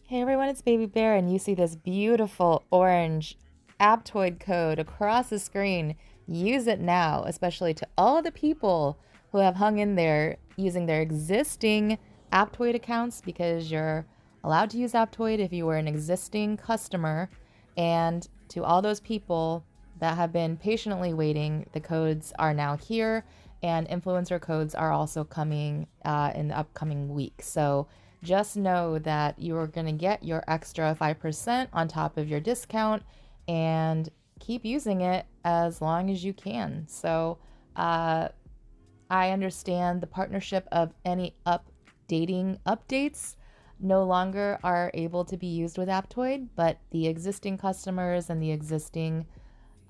Hey everyone, it's Baby Bear, and you see this beautiful orange Apptoid code across the screen. Use it now, especially to all the people who have hung in there using their existing Apptoid accounts, because you're allowed to use Apptoid if you were an existing customer. And to all those people that have been patiently waiting, the codes are now here, and influencer codes are also coming in the upcoming week. So just know that you are going to get your extra 5% on top of your discount, and keep using it as long as you can. So I understand the partnership of any updates no longer are able to be used with Apptoid, but the existing customers and the existing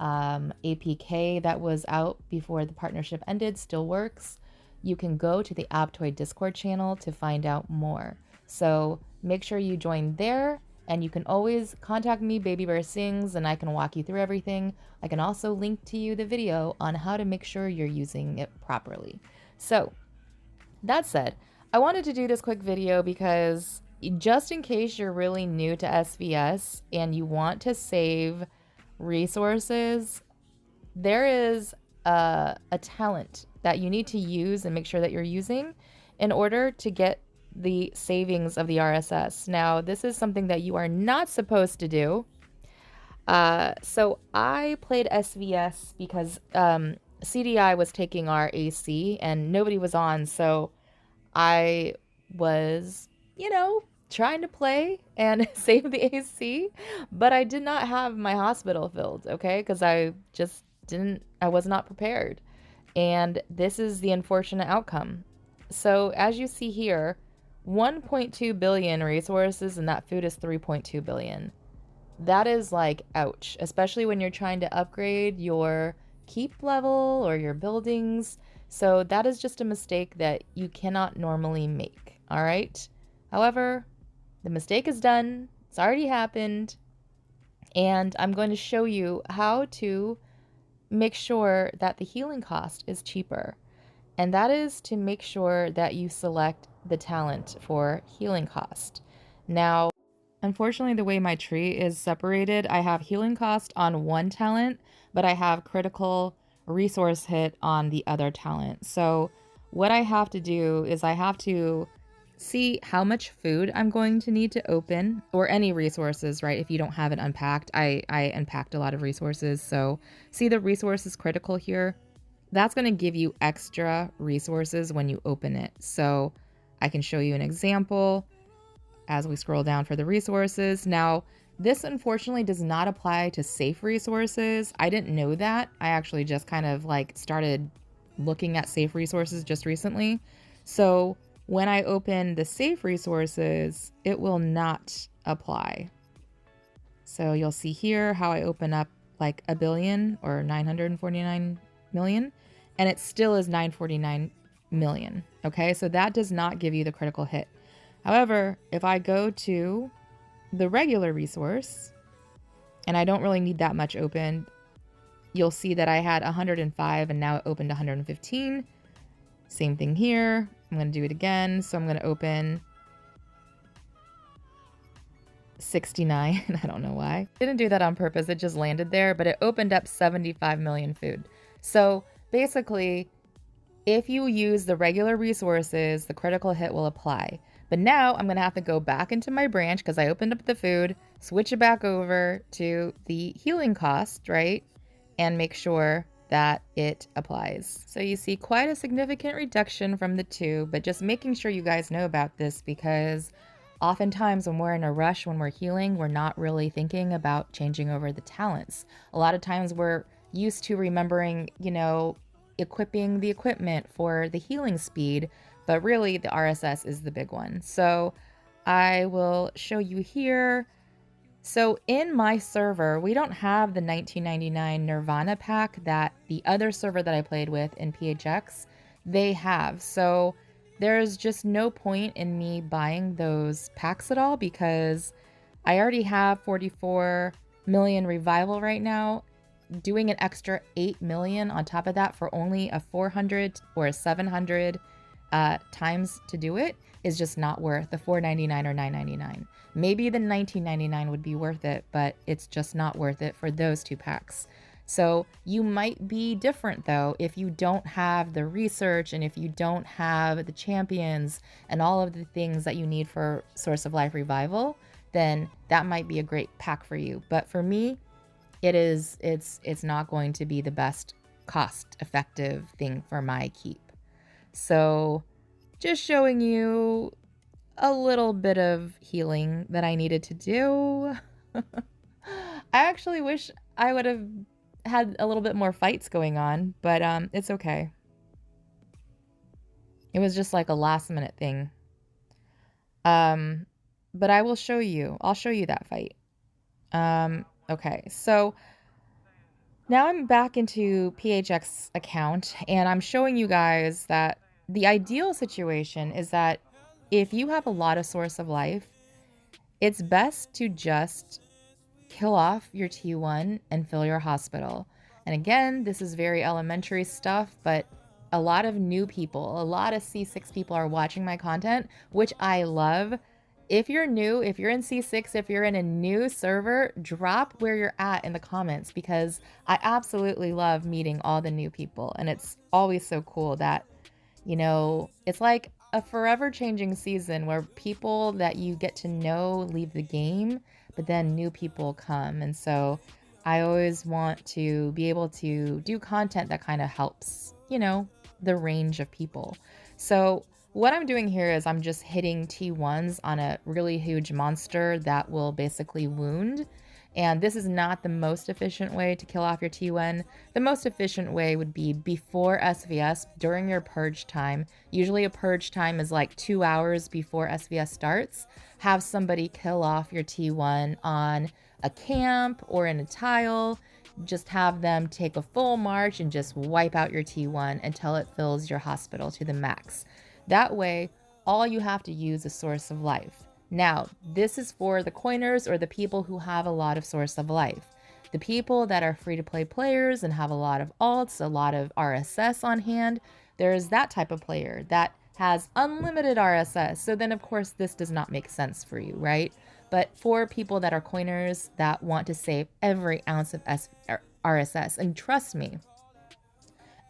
APK that was out before the partnership ended still works. You can go to the Apptoid Discord channel to find out more. So make sure you join there, and you can always contact me, Baby Bear Sings, and I can walk you through everything. I can also link to you the video on how to make sure you're using it properly. So that said, I wanted to do this quick video because just in case you're really new to SVS and you want to save resources, there is a talent that you need to use and make sure that you're using in order to get the savings of the RSS. Now, this is something that you are not supposed to do. So I played SVS because CDI was taking our AC and nobody was on. So I was, trying to play and save the AC, but I did not have my hospital filled, okay? Because I was not prepared. And this is the unfortunate outcome. So as you see here, 1.2 billion resources, and that food is 3.2 billion. That is like, ouch, especially when you're trying to upgrade your keep level or your buildings. So that is just a mistake that you cannot normally make, all right? However, the mistake is done. It's already happened. And I'm going to show you how to make sure that the healing cost is cheaper. And that is to make sure that you select the talent for healing cost. Now, unfortunately, the way my tree is separated, I have healing cost on one talent, but I have critical resource hit on the other talent. So what I have to do is I have to see how much food I'm going to need to open, or any resources, right? If you don't have it unpacked, I unpacked a lot of resources. So see the resources critical here? That's going to give you extra resources when you open it. So I can show you an example as we scroll down for the resources. Now, this unfortunately does not apply to safe resources. I didn't know that. I actually just kind of started looking at safe resources just recently. So when I open the safe resources, it will not apply. So you'll see here how I open up like a billion or 949 million, and it still is 949 million. Okay, so that does not give you the critical hit. However, if I go to the regular resource, and I don't really need that much open, you'll see that I had 105 and now it opened 115. Same thing here. I'm going to do it again. So I'm going to open 69. I don't know why. Didn't do that on purpose. It just landed there, but it opened up 75 million food. So basically, if you use the regular resources, the critical hit will apply. But now I'm going to have to go back into my branch because I opened up the food, switch it back over to the healing cost, right? And make sure that it applies. So you see quite a significant reduction from the two, but just making sure you guys know about this, because oftentimes when we're in a rush, when we're healing, we're not really thinking about changing over the talents. A lot of times we're used to remembering, equipping the equipment for the healing speed, but really the RSS is the big one. So I will show you here. So in my server, we don't have the 1999 Nirvana pack that the other server that I played with in PHX, they have. So there's just no point in me buying those packs at all, because I already have 44 million revival right now. Doing an extra 8 million on top of that for only a 400 or a 700 times to do it is just not worth the $4.99 or $9.99. Maybe the $19.99 would be worth it, but it's just not worth it for those 2 packs. So you might be different though if you don't have the research and if you don't have the champions and all of the things that you need for Source of Life Revival, then that might be a great pack for you. But for me, it's not going to be the best cost effective thing for my keep. So just showing you a little bit of healing that I needed to do. I actually wish I would have had a little bit more fights going on, but it's okay. It was just like a last minute thing. But I will show you. I'll show you that fight. Okay, so now I'm back into PHX account and I'm showing you guys that the ideal situation is that if you have a lot of Source of Life, it's best to just kill off your T1 and fill your hospital. And again, this is very elementary stuff, but a lot of new people, a lot of C6 people are watching my content, which I love. If you're new, if you're in C6, if you're in a new server, drop where you're at in the comments because I absolutely love meeting all the new people. And it's always so cool that, you know, it's like a forever changing season where people that you get to know leave the game, but then new people come. And so I always want to be able to do content that kind of helps, you know, the range of people. So what I'm doing here is I'm just hitting T1s on a really huge monster that will basically wound. And this is not the most efficient way to kill off your T1. The most efficient way would be before SVS, during your purge time. Usually a purge time is like 2 hours before SVS starts. Have somebody kill off your T1 on a camp or in a tile. Just have them take a full march and just wipe out your T1 until it fills your hospital to the max. That way, all you have to use is Source of Life. Now, this is for the coiners or the people who have a lot of Source of Life. The people that are free-to-play players and have a lot of alts, a lot of RSS on hand, there's that type of player that has unlimited RSS. So then, of course, this does not make sense for you, right? But for people that are coiners that want to save every ounce of RSS, and trust me,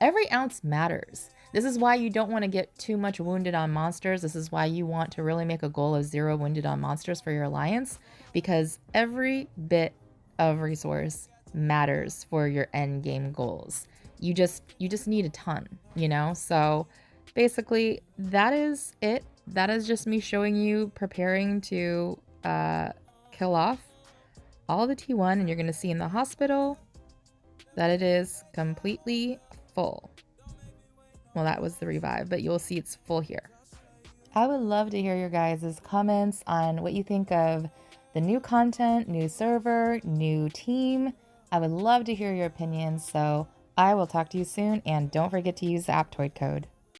every ounce matters. This is why you don't want to get too much wounded on monsters. This is why you want to really make a goal of 0 wounded on monsters for your alliance, because every bit of resource matters for your end game goals. You just need a ton, you know? So basically that is it. That is just me showing you preparing to kill off all the T1, and you're going to see in the hospital that it is completely full. Well, that was the revive, but you'll see it's full here. I would love to hear your guys' comments on what you think of the new content, new server, new team. I would love to hear your opinions, so I will talk to you soon, and don't forget to use the Apptoid code.